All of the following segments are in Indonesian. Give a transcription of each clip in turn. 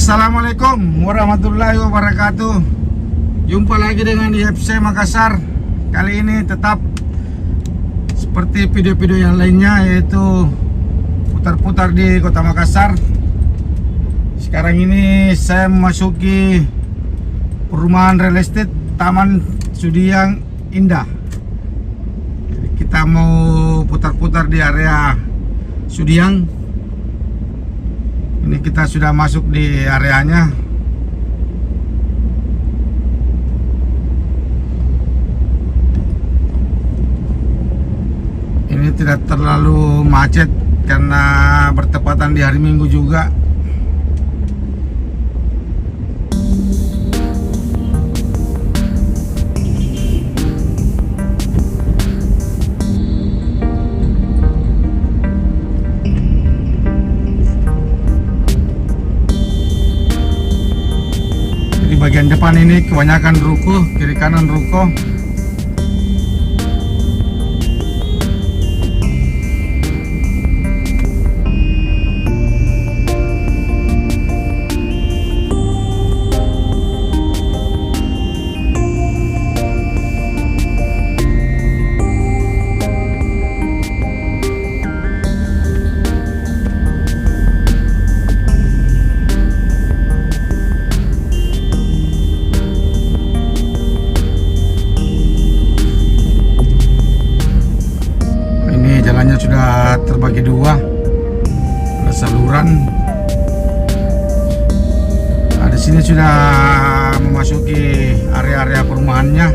Assalamualaikum warahmatullahi wabarakatuh. Jumpa lagi dengan IFC Makassar. Kali ini tetap seperti video-video yang lainnya, yaitu putar-putar di kota Makassar. Sekarang ini saya memasuki perumahan real estate Taman Sudiang Indah. Jadi kita mau putar-putar di area Sudiang. Ini kita sudah masuk di areanya. Ini tidak terlalu macet karena bertepatan di hari Minggu juga. Di bagian depan ini kebanyakan ruko, kiri kanan ruko. Jalannya sudah terbagi dua, ada saluran. Nah, di sini sudah memasuki area-area perumahannya.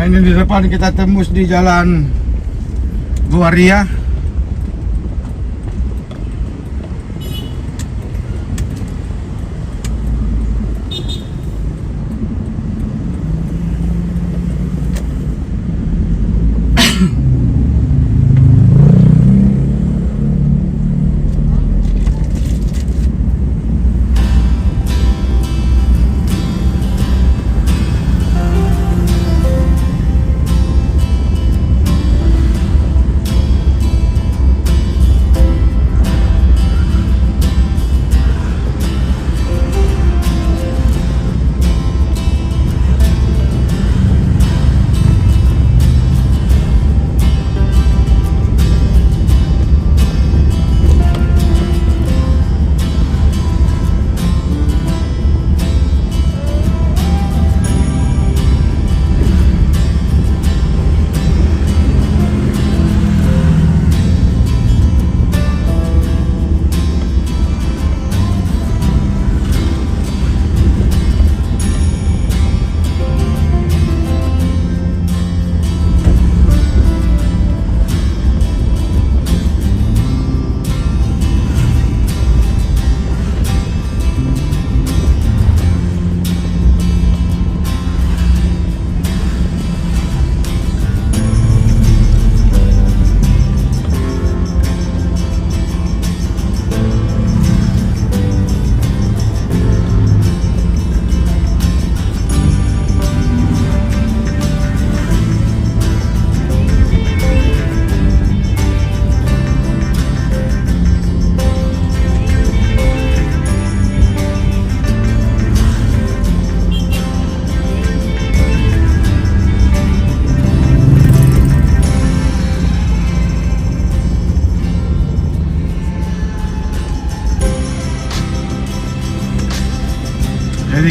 Ini di depan kita tembus di jalan Guaria.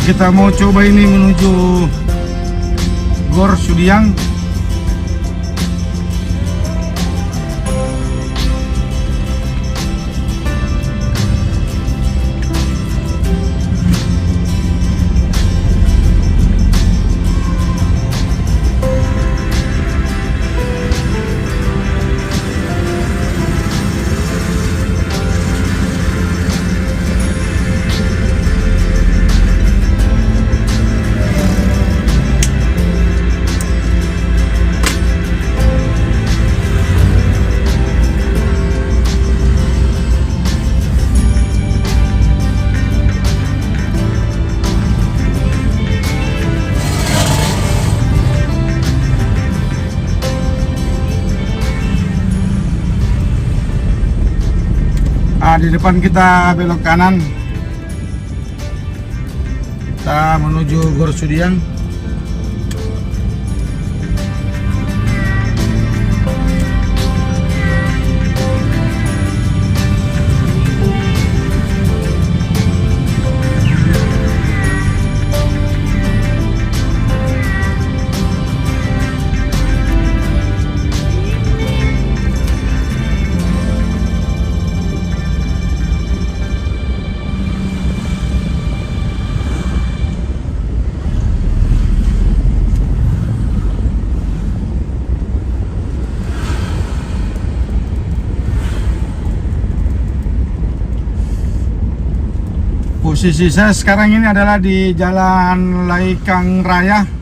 kita mau coba ini menuju Gor Sudiang. Di depan kita belok kanan, kita menuju Gor Sudiang. Posisi saya sekarang ini adalah di Jalan Laikang Raya.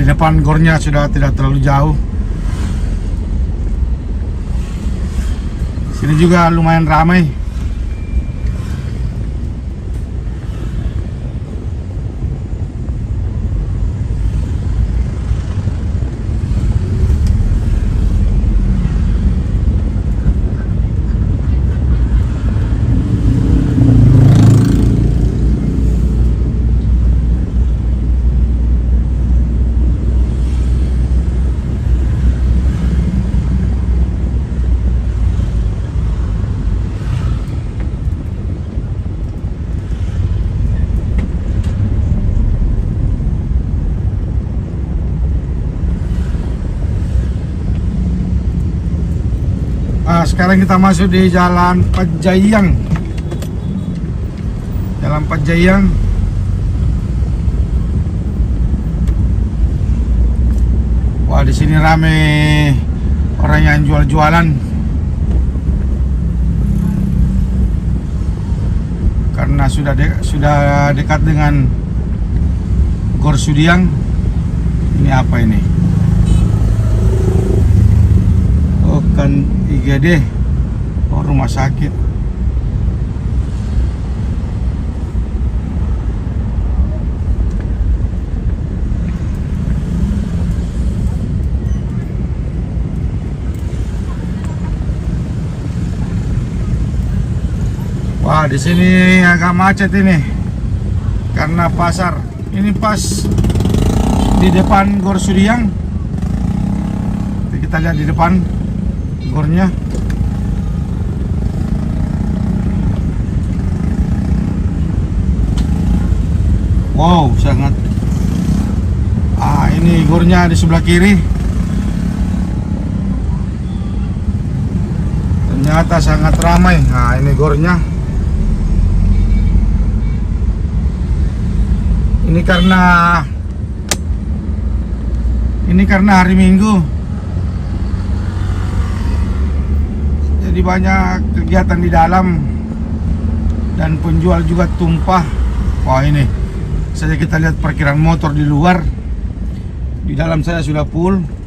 Depan gornya sudah tidak terlalu jauh. Sini juga lumayan ramai. Sekarang kita masuk di Jalan Pajayang. Jalan Pajayang. Wah, di sini rame orang yang jual-jualan. Karena sudah dekat dengan Gor Sudiang. Ini apa ini? Oh, kan IGD. Oh, rumah sakit. Wah, di sini agak macet ini karena pasar. Ini pas di depan Gor Sudiang. Kita lihat di depan gornya. Wow, sangat. Ini gornya di sebelah kiri. Ternyata sangat ramai. Nah, ini gornya. Ini karena hari Minggu. Jadi banyak kegiatan di dalam. dan penjual juga tumpah. Wah, ini saja kita lihat parkiran motor di luar. Di dalam saya sudah full.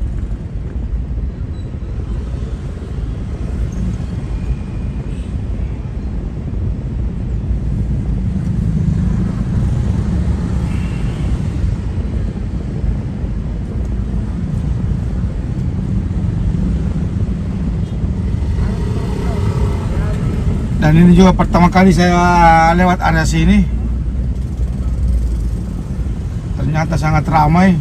Dan ini juga pertama kali saya lewat area sini. Ternyata sangat ramai.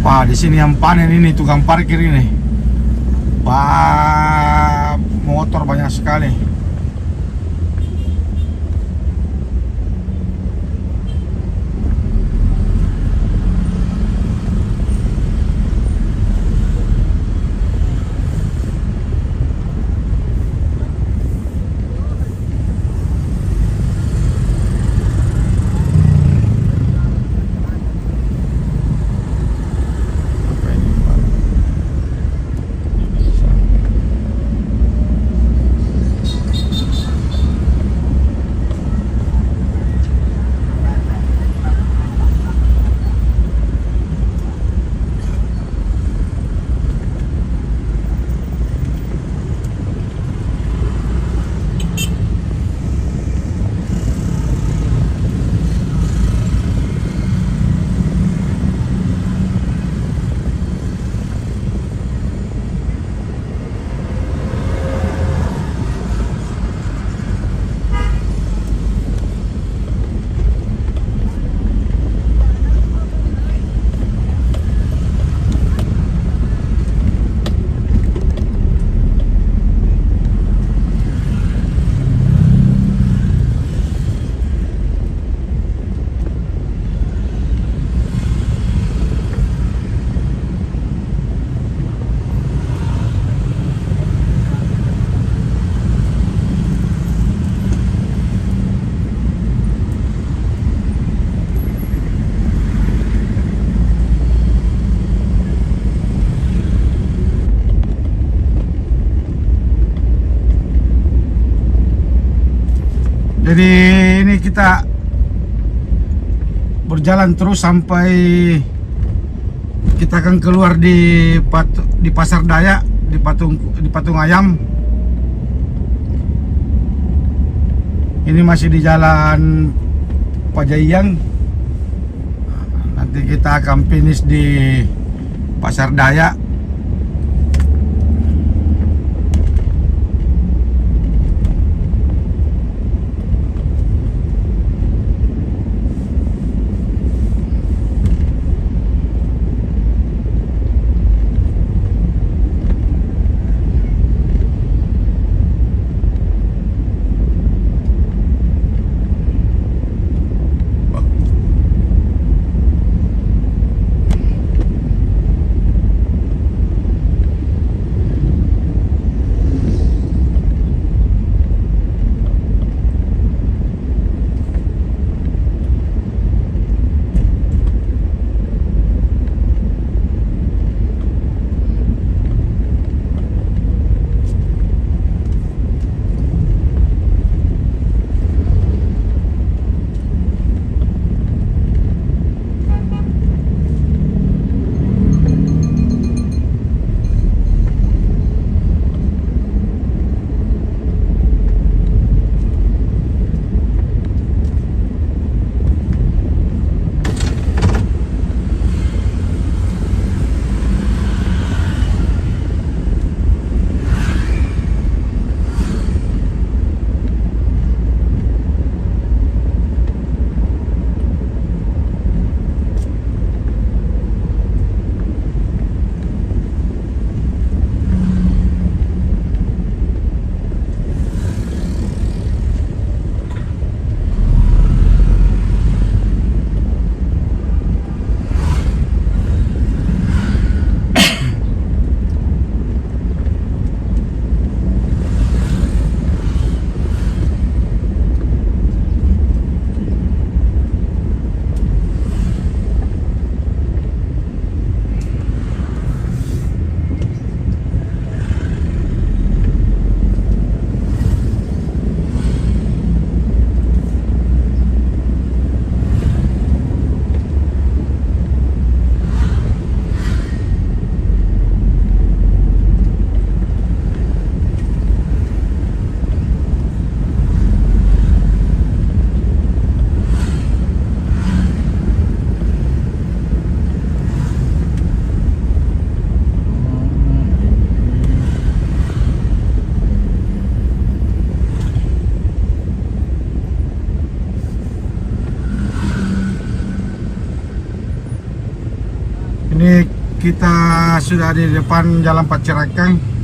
Wah, di sini yang panen ini tukang parkir ini. Wah, motor banyak sekali. Jadi ini kita berjalan terus sampai kita akan keluar di Pasar Dayak, di Patung Ayam. Ini masih di Jalan Pajaian. Nanti kita akan finish di Pasar Dayak. Ini kita sudah di depan Jalan Pacirakang.